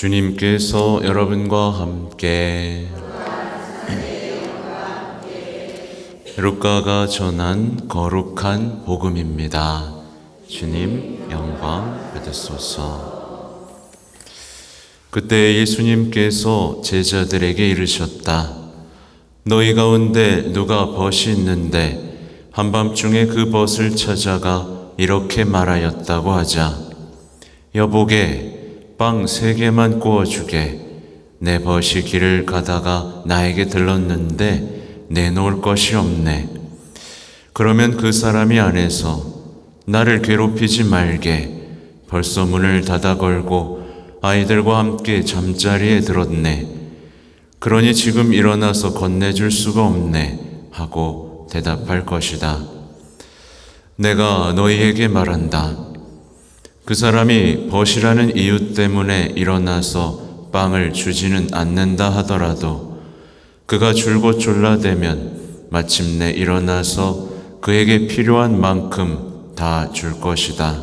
주님께서 여러분과 함께 루카가 전한 거룩한 복음입니다. 주님 영광 받으소서. 그때 예수님께서 제자들에게 이르셨다. 너희 가운데 누가 벗이 있는데 한밤중에 그 벗을 찾아가 이렇게 말하였다고 하자. 여보게 빵 3개만 구워주게. 내 벗이 길을 가다가 나에게 들렀는데 내놓을 것이 없네. 그러면 그 사람이 안에서 나를 괴롭히지 말게. 벌써 문을 닫아 걸고 아이들과 함께 잠자리에 들었네. 그러니 지금 일어나서 건네줄 수가 없네 하고 대답할 것이다. 내가 너희에게 말한다. 그 사람이 벗이라는 이유 때문에 일어나서 빵을 주지는 않는다 하더라도 그가 줄곧 졸라대면 마침내 일어나서 그에게 필요한 만큼 다 줄 것이다.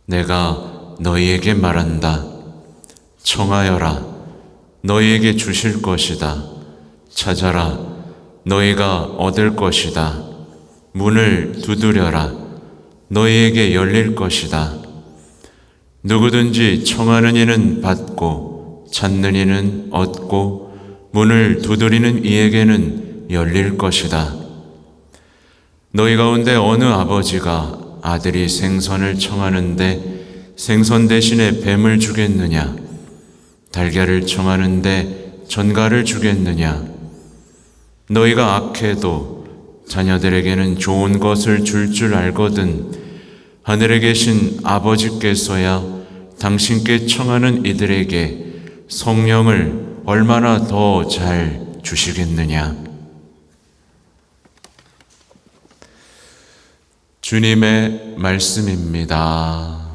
내가 너희에게 말한다. 청하여라. 너희에게 주실 것이다. 찾아라. 너희가 얻을 것이다. 문을 두드려라. 너희에게 열릴 것이다. 누구든지 청하는 이는 받고 찾는 이는 얻고 문을 두드리는 이에게는 열릴 것이다. 너희 가운데 어느 아버지가 아들이 생선을 청하는데 생선 대신에 뱀을 주겠느냐? 달걀을 청하는데 전갈을 주겠느냐? 너희가 악해도 자녀들에게는 좋은 것을 줄 알거든 하늘에 계신 아버지께서야 당신께 청하는 이들에게 성령을 얼마나 더 잘 주시겠느냐. 주님의 말씀입니다.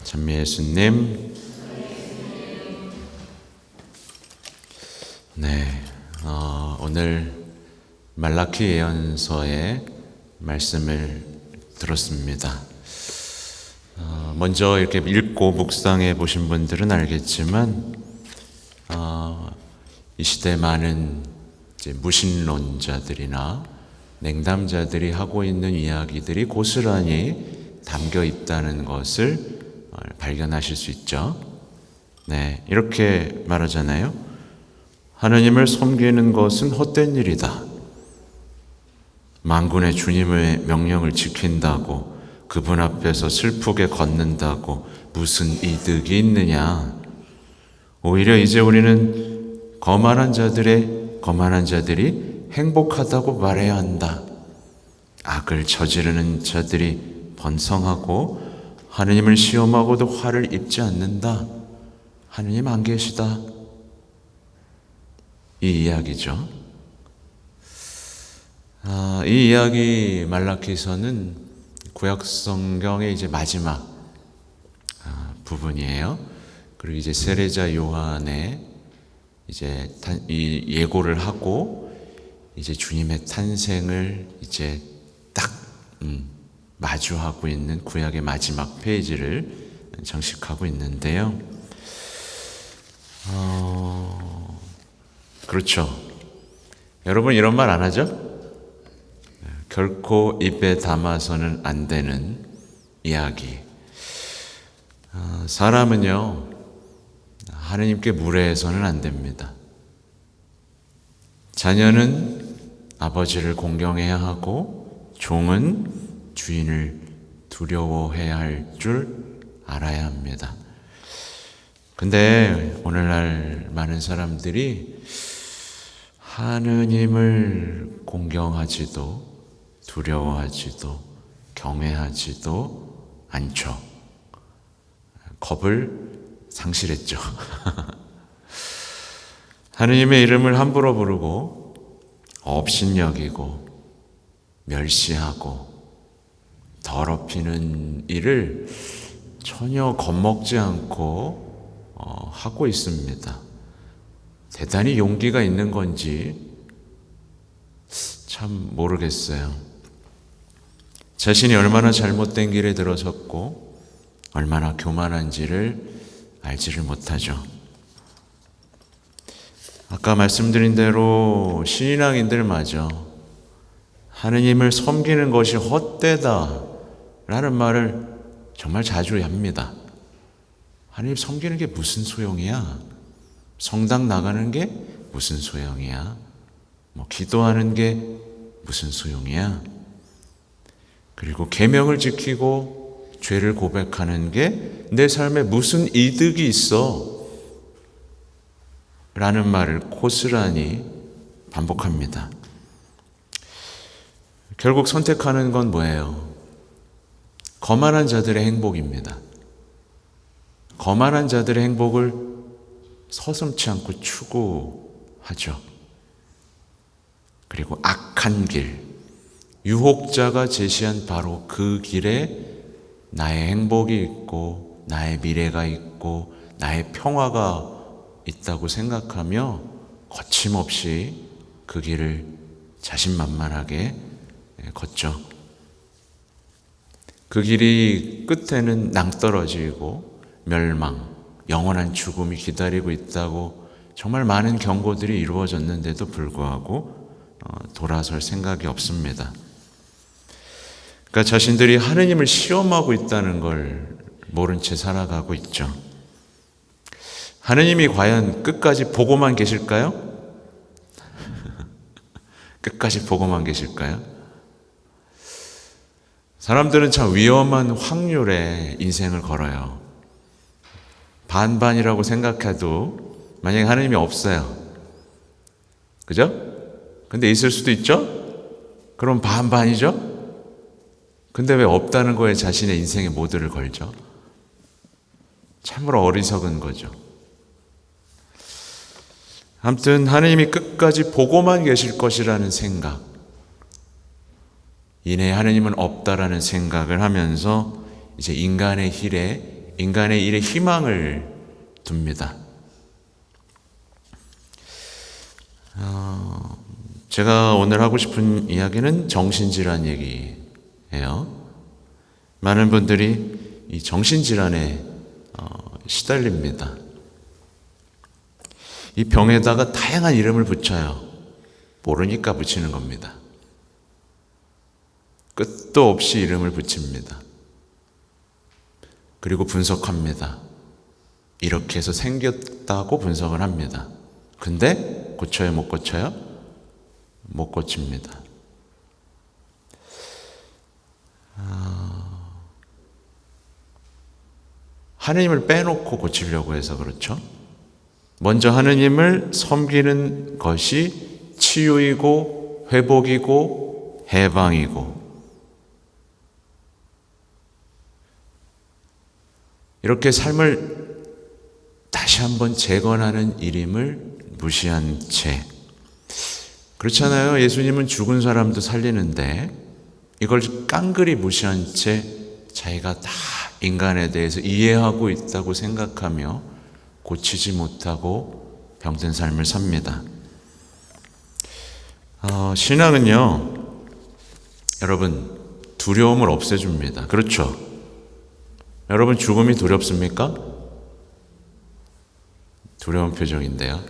찬미 예수님. 네, 오늘 말라키 예언서의 말씀을 들었습니다. 먼저 이렇게 읽고 묵상해 보신 분들은 알겠지만 이 시대 많은 이제 무신론자들이나 냉담자들이 하고 있는 이야기들이 고스란히 담겨 있다는 것을 발견하실 수 있죠. 네, 이렇게 말하잖아요. 하느님을 섬기는 것은 헛된 일이다. 만군의 주님의 명령을 지킨다고 그분 앞에서 슬프게 걷는다고 무슨 이득이 있느냐. 오히려 이제 우리는 거만한 자들이 행복하다고 말해야 한다. 악을 저지르는 자들이 번성하고 하느님을 시험하고도 화를 입지 않는다. 하느님 안 계시다. 이 이야기죠. 이 이야기 말라키서는 구약 성경의 이제 마지막 부분이에요. 그리고 이제 세례자 요한의 이제 이 예고를 하고 이제 주님의 탄생을 이제 딱 마주하고 있는 구약의 마지막 페이지를 장식하고 있는데요. 그렇죠. 여러분 이런 말 안 하죠? 결코 입에 담아서는 안 되는 이야기. 사람은요, 하느님께 무례해서는 안 됩니다. 자녀는 아버지를 공경해야 하고 종은 주인을 두려워해야 할 줄 알아야 합니다. 근데 오늘날 많은 사람들이 하느님을 공경하지도 두려워하지도 경외하지도 않죠. 겁을 상실했죠. 하느님의 이름을 함부로 부르고 업신여기고 멸시하고 더럽히는 일을 전혀 겁먹지 않고 하고 있습니다. 대단히 용기가 있는 건지 참 모르겠어요. 자신이 얼마나 잘못된 길에 들어섰고 얼마나 교만한지를 알지를 못하죠. 아까 말씀드린 대로 신앙인들마저 하느님을 섬기는 것이 헛되다 라는 말을 정말 자주 합니다. 하느님 섬기는 게 무슨 소용이야? 성당 나가는 게 무슨 소용이야? 기도하는 게 무슨 소용이야? 그리고 계명을 지키고 죄를 고백하는 게 내 삶에 무슨 이득이 있어? 라는 말을 고스란히 반복합니다. 결국 선택하는 건 뭐예요? 거만한 자들의 행복입니다. 거만한 자들의 행복을 서슴지 않고 추구하죠. 그리고 악한 길, 유혹자가 제시한 바로 그 길에 나의 행복이 있고 나의 미래가 있고 나의 평화가 있다고 생각하며 거침없이 그 길을 자신만만하게 걷죠. 그 길이 끝에는 낭떠러지고 멸망, 영원한 죽음이 기다리고 있다고 정말 많은 경고들이 이루어졌는데도 불구하고 돌아설 생각이 없습니다. 그러니까 자신들이 하느님을 시험하고 있다는 걸 모른 채 살아가고 있죠. 하느님이 과연 끝까지 보고만 계실까요? 끝까지 보고만 계실까요? 사람들은 참 위험한 확률에 인생을 걸어요. 반반이라고 생각해도 만약에 하느님이 없어요. 그죠? 근데 있을 수도 있죠? 그럼 반반이죠? 근데 왜 없다는 거에 자신의 인생의 모두를 걸죠? 참으로 어리석은 거죠. 아무튼 하느님이 끝까지 보고만 계실 것이라는 생각, 이내 하느님은 없다라는 생각을 하면서 이제 인간의 일에 희망을 둡니다. 제가 오늘 하고 싶은 이야기는 정신질환 얘기예요. 많은 분들이 이 정신질환에 시달립니다. 이 병에다가 다양한 이름을 붙여요. 모르니까 붙이는 겁니다. 끝도 없이 이름을 붙입니다. 그리고 분석합니다. 이렇게 해서 생겼다고 분석을 합니다. 근데 고쳐요, 못 고쳐요? 못 고칩니다. 하느님을 빼놓고 고치려고 해서 그렇죠. 먼저 하느님을 섬기는 것이 치유이고 회복이고 해방이고, 이렇게 삶을 다시 한번 재건하는 일임을 무시한 채, 그렇잖아요. 예수님은 죽은 사람도 살리는데 이걸 깡그리 무시한 채 자기가 다 인간에 대해서 이해하고 있다고 생각하며 고치지 못하고 병든 삶을 삽니다. 신앙은요, 여러분, 두려움을 없애줍니다. 그렇죠? 여러분, 죽음이 두렵습니까? 두려운 표정인데요.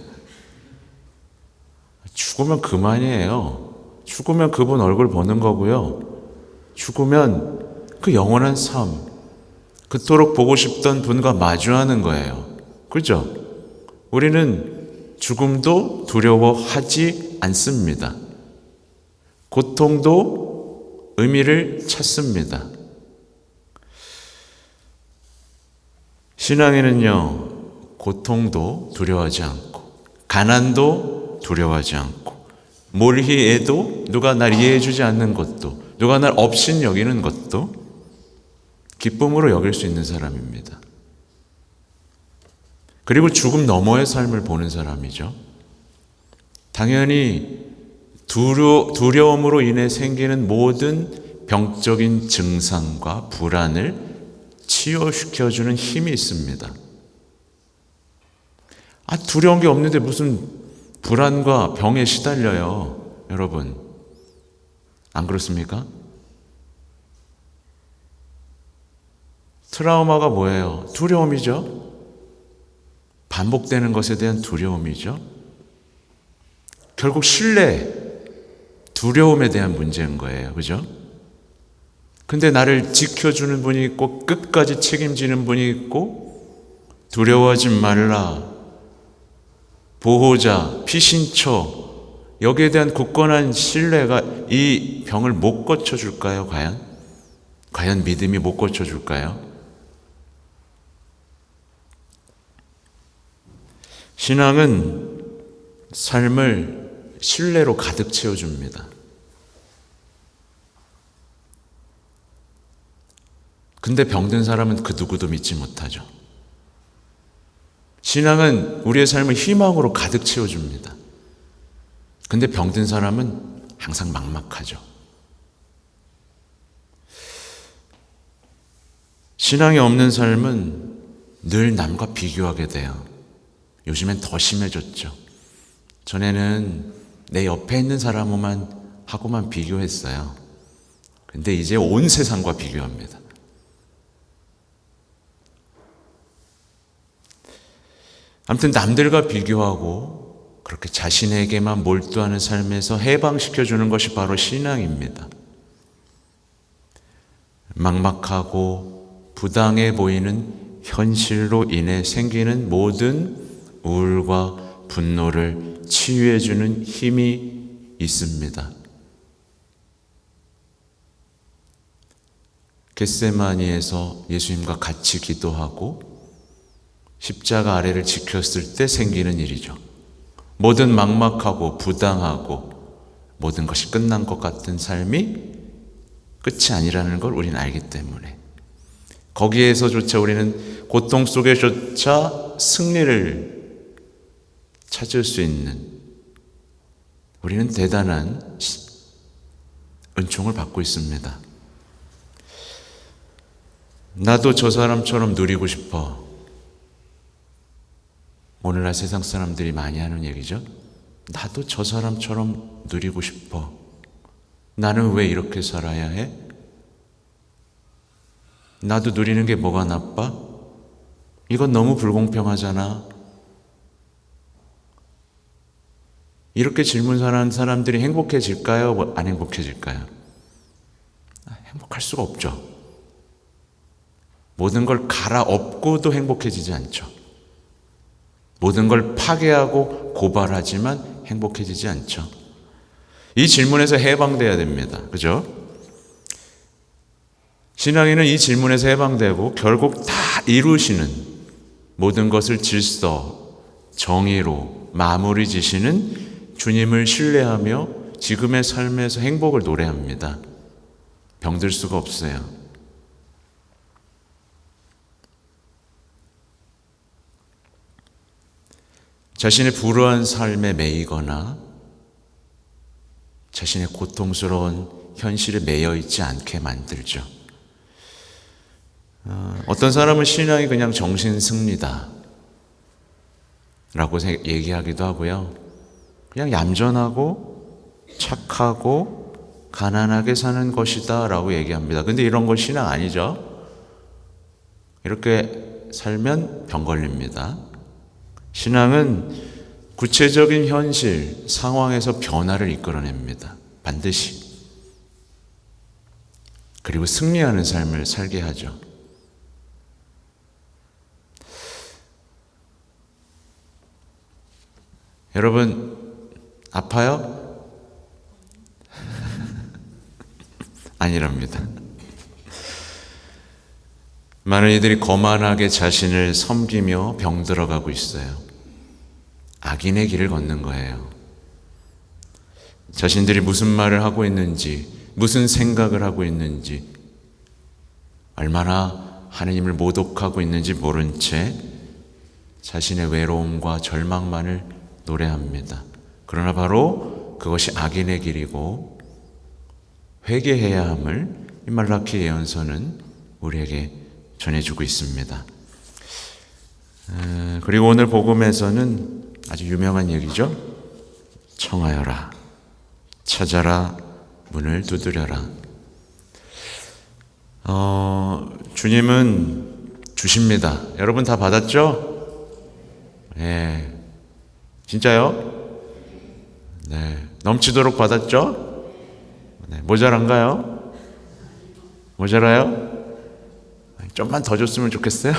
죽으면 그만이에요. 죽으면 그분 얼굴 보는 거고요. 죽으면 그 영원한 삶, 그토록 보고 싶던 분과 마주하는 거예요. 그렇죠? 우리는 죽음도 두려워하지 않습니다. 고통도 의미를 찾습니다. 신앙에는요, 고통도 두려워하지 않고, 가난도 두려워하지 않고, 몰희에도 누가 날 이해해주지 않는 것도, 누가 날 업신 여기는 것도 기쁨으로 여길 수 있는 사람입니다. 그리고 죽음 너머의 삶을 보는 사람이죠. 당연히 두려움으로 인해 생기는 모든 병적인 증상과 불안을 치유시켜주는 힘이 있습니다. 두려운 게 없는데 무슨 불안과 병에 시달려요, 여러분. 안 그렇습니까? 트라우마가 뭐예요? 두려움이죠. 반복되는 것에 대한 두려움이죠. 결국 신뢰, 두려움에 대한 문제인 거예요. 그죠? 근데 나를 지켜주는 분이 있고 끝까지 책임지는 분이 있고 두려워하지 말라, 보호자, 피신처, 여기에 대한 굳건한 신뢰가 이 병을 못 고쳐줄까요? 과연 믿음이 못 고쳐줄까요? 신앙은 삶을 신뢰로 가득 채워줍니다. 근데 병든 사람은 그 누구도 믿지 못하죠. 신앙은 우리의 삶을 희망으로 가득 채워줍니다. 근데 병든 사람은 항상 막막하죠. 신앙이 없는 삶은 늘 남과 비교하게 돼요. 요즘엔 더 심해졌죠. 전에는 내 옆에 있는 사람하고만 비교했어요. 근데 이제 온 세상과 비교합니다. 아무튼 남들과 비교하고 그렇게 자신에게만 몰두하는 삶에서 해방시켜주는 것이 바로 신앙입니다. 막막하고 부당해 보이는 현실로 인해 생기는 모든 우울과 분노를 치유해주는 힘이 있습니다. 겟세마니에서 예수님과 같이 기도하고 십자가 아래를 지켰을 때 생기는 일이죠. 모든 막막하고 부당하고 모든 것이 끝난 것 같은 삶이 끝이 아니라는 걸 우리는 알기 때문에 거기에서조차 우리는 고통 속에조차 승리를 찾을 수 있는 우리는 대단한 은총을 받고 있습니다. 나도 저 사람처럼 누리고 싶어. 오늘날 세상 사람들이 많이 하는 얘기죠. 나도 저 사람처럼 누리고 싶어. 나는 왜 이렇게 살아야 해? 나도 누리는 게 뭐가 나빠? 이건 너무 불공평하잖아. 이렇게 질문하는 사람들이 행복해질까요? 안 행복해질까요? 행복할 수가 없죠. 모든 걸 갈아엎고도 행복해지지 않죠. 모든 걸 파괴하고 고발하지만 행복해지지 않죠. 이 질문에서 해방돼야 됩니다. 그죠? 신앙인은 이 질문에서 해방되고 결국 다 이루시는 모든 것을 질서, 정의로 마무리 지시는 주님을 신뢰하며 지금의 삶에서 행복을 노래합니다. 병들 수가 없어요. 자신의 불우한 삶에 매이거나 자신의 고통스러운 현실에 매여 있지 않게 만들죠. 어떤 사람은 신앙이 그냥 정신승리다 라고 얘기하기도 하고요. 그냥 얌전하고 착하고 가난하게 사는 것이다 라고 얘기합니다. 근데 이런 건 신앙 아니죠. 이렇게 살면 병 걸립니다. 신앙은 구체적인 현실, 상황에서 변화를 이끌어냅니다. 반드시. 그리고 승리하는 삶을 살게 하죠. 여러분, 아파요? 아니랍니다. 많은 이들이 거만하게 자신을 섬기며 병들어가고 있어요. 악인의 길을 걷는 거예요. 자신들이 무슨 말을 하고 있는지, 무슨 생각을 하고 있는지, 얼마나 하나님을 모독하고 있는지 모른 채 자신의 외로움과 절망만을 노래합니다. 그러나 바로 그것이 악인의 길이고 회개해야 함을 이 말라키 예언서는 우리에게 전해주고 있습니다. 그리고 오늘 복음에서는 아주 유명한 얘기죠. 청하여라, 찾아라, 문을 두드려라. 주님은 주십니다. 여러분 다 받았죠? 예. 진짜요? 네. 넘치도록 받았죠? 네. 모자란가요? 모자라요? 좀만 더 줬으면 좋겠어요?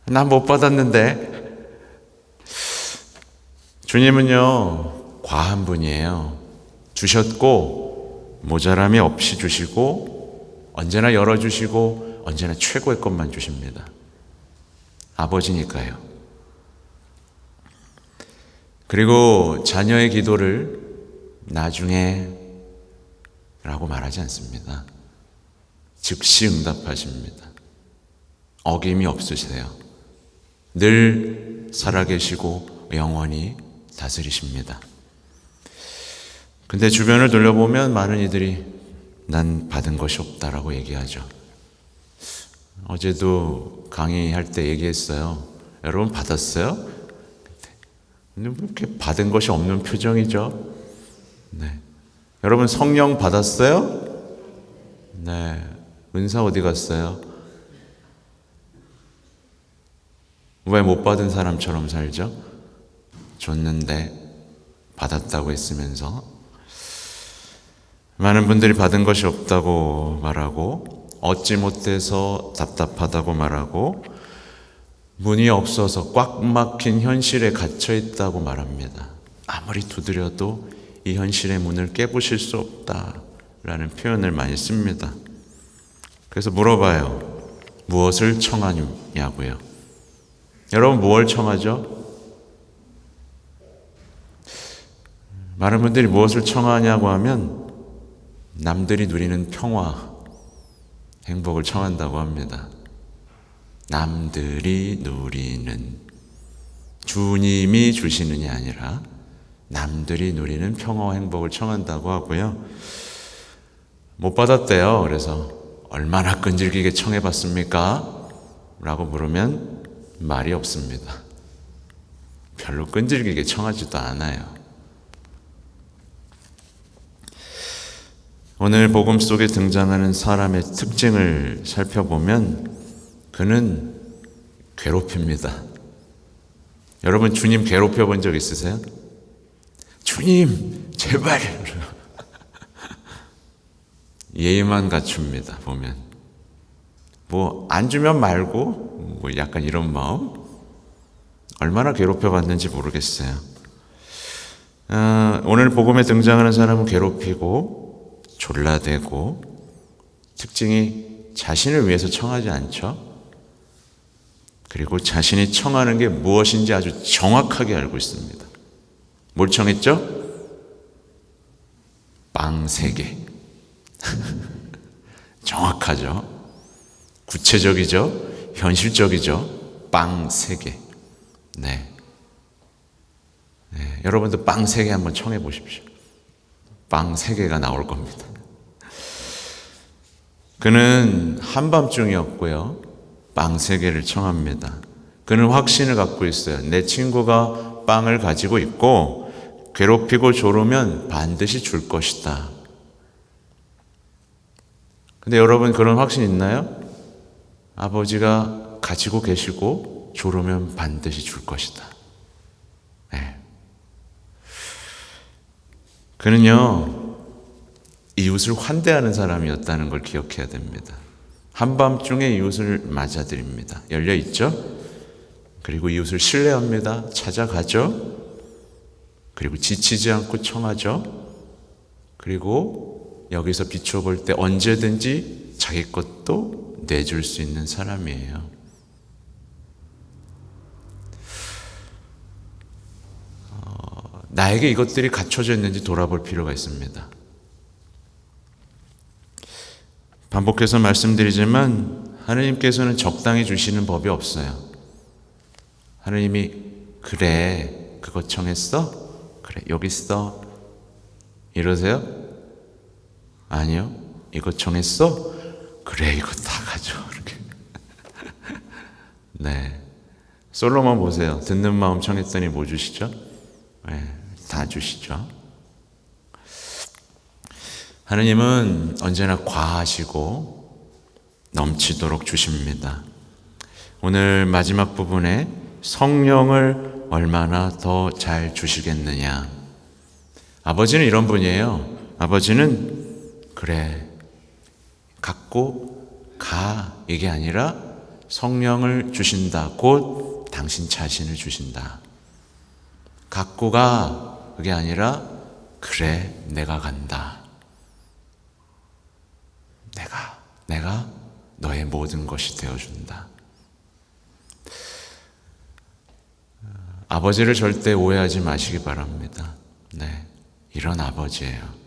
난 못 받았는데. 주님은요, 과한 분이에요. 주셨고, 모자람이 없이 주시고, 언제나 열어주시고, 언제나 최고의 것만 주십니다. 아버지니까요. 그리고 자녀의 기도를 나중에 라고 말하지 않습니다. 즉시 응답하십니다. 어김이 없으세요. 늘 살아계시고 영원히 다스리십니다. 근데 주변을 돌려보면 많은 이들이 난 받은 것이 없다라고 얘기하죠. 어제도 강의할 때 얘기했어요. 여러분 받았어요? 근데 이렇게 받은 것이 없는 표정이죠. 네. 여러분 성령 받았어요? 네. 은사 어디 갔어요? 왜 못 받은 사람처럼 살죠? 줬는데 받았다고 했으면서 많은 분들이 받은 것이 없다고 말하고 얻지 못해서 답답하다고 말하고 문이 없어서 꽉 막힌 현실에 갇혀 있다고 말합니다. 아무리 두드려도 이 현실의 문을 깨부실 수 없다라는 표현을 많이 씁니다. 그래서 물어봐요. 무엇을 청하냐고요? 여러분 무엇을 청하죠? 많은 분들이 무엇을 청하냐고 하면 남들이 누리는 평화, 행복을 청한다고 합니다. 남들이 누리는, 주님이 주시는이 아니라 남들이 누리는 평화와 행복을 청한다고 하고요. 못 받았대요. 그래서 얼마나 끈질기게 청해봤습니까? 라고 물으면 말이 없습니다. 별로 끈질기게 청하지도 않아요. 오늘 복음 속에 등장하는 사람의 특징을 살펴보면 그는 괴롭힙니다. 여러분 주님 괴롭혀 본 적 있으세요? 주님 제발 예의만 갖춥니다. 보면 뭐 안 주면 말고 뭐 약간 이런 마음. 얼마나 괴롭혀 봤는지 모르겠어요. 오늘 복음에 등장하는 사람은 괴롭히고 졸라대고 특징이 자신을 위해서 청하지 않죠. 그리고 자신이 청하는 게 무엇인지 아주 정확하게 알고 있습니다. 뭘 청했죠? 빵 3개. 정확하죠. 구체적이죠. 현실적이죠. 빵 3개. 네. 여러분도 빵 3개 한번 청해 보십시오. 빵 3개가 나올 겁니다. 그는 한밤중이었고요. 빵 3개를 청합니다. 그는 확신을 갖고 있어요. 내 친구가 빵을 가지고 있고 괴롭히고 조르면 반드시 줄 것이다. 근데 여러분 그런 확신 있나요? 아버지가 가지고 계시고 조르면 반드시 줄 것이다. 네. 그는요 이웃을 환대하는 사람이었다는 걸 기억해야 됩니다. 한밤중에 이웃을 맞아들입니다. 열려있죠? 그리고 이웃을 신뢰합니다. 찾아가죠? 그리고 지치지 않고 청하죠? 그리고 여기서 비춰볼 때 언제든지 자기 것도 내줄 수 있는 사람이에요. 나에게 이것들이 갖춰져 있는지 돌아볼 필요가 있습니다. 반복해서 말씀드리지만 하느님께서는 적당히 주시는 법이 없어요. 하느님이 그래 그거 청했어? 그래 여기 있어 이러세요? 아니요. 이거 청했어? 그래 이거 다 가져 이렇게. 네. 솔로몬 보세요. 듣는 마음 청했더니 뭐 주시죠? 네, 다 주시죠. 하느님은 언제나 과하시고 넘치도록 주십니다. 오늘 마지막 부분에 성령을 얼마나 더 잘 주시겠느냐. 아버지는 이런 분이에요. 아버지는 그래, 갖고 가, 이게 아니라 성령을 주신다. 곧 당신 자신을 주신다. 갖고 가, 그게 아니라 그래, 내가 간다. 내가 너의 모든 것이 되어준다. 아버지를 절대 오해하지 마시기 바랍니다. 네, 이런 아버지예요.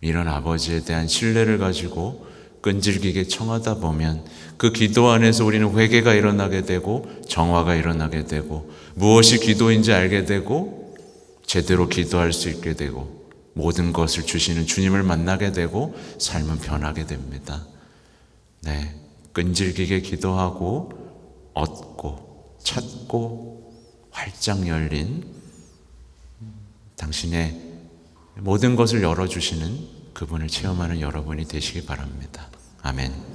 이런 아버지에 대한 신뢰를 가지고 끈질기게 청하다 보면 그 기도 안에서 우리는 회개가 일어나게 되고 정화가 일어나게 되고 무엇이 기도인지 알게 되고 제대로 기도할 수 있게 되고 모든 것을 주시는 주님을 만나게 되고 삶은 변하게 됩니다. 네, 끈질기게 기도하고 얻고 찾고 활짝 열린 당신의 모든 것을 열어주시는 그분을 체험하는 여러분이 되시기 바랍니다. 아멘.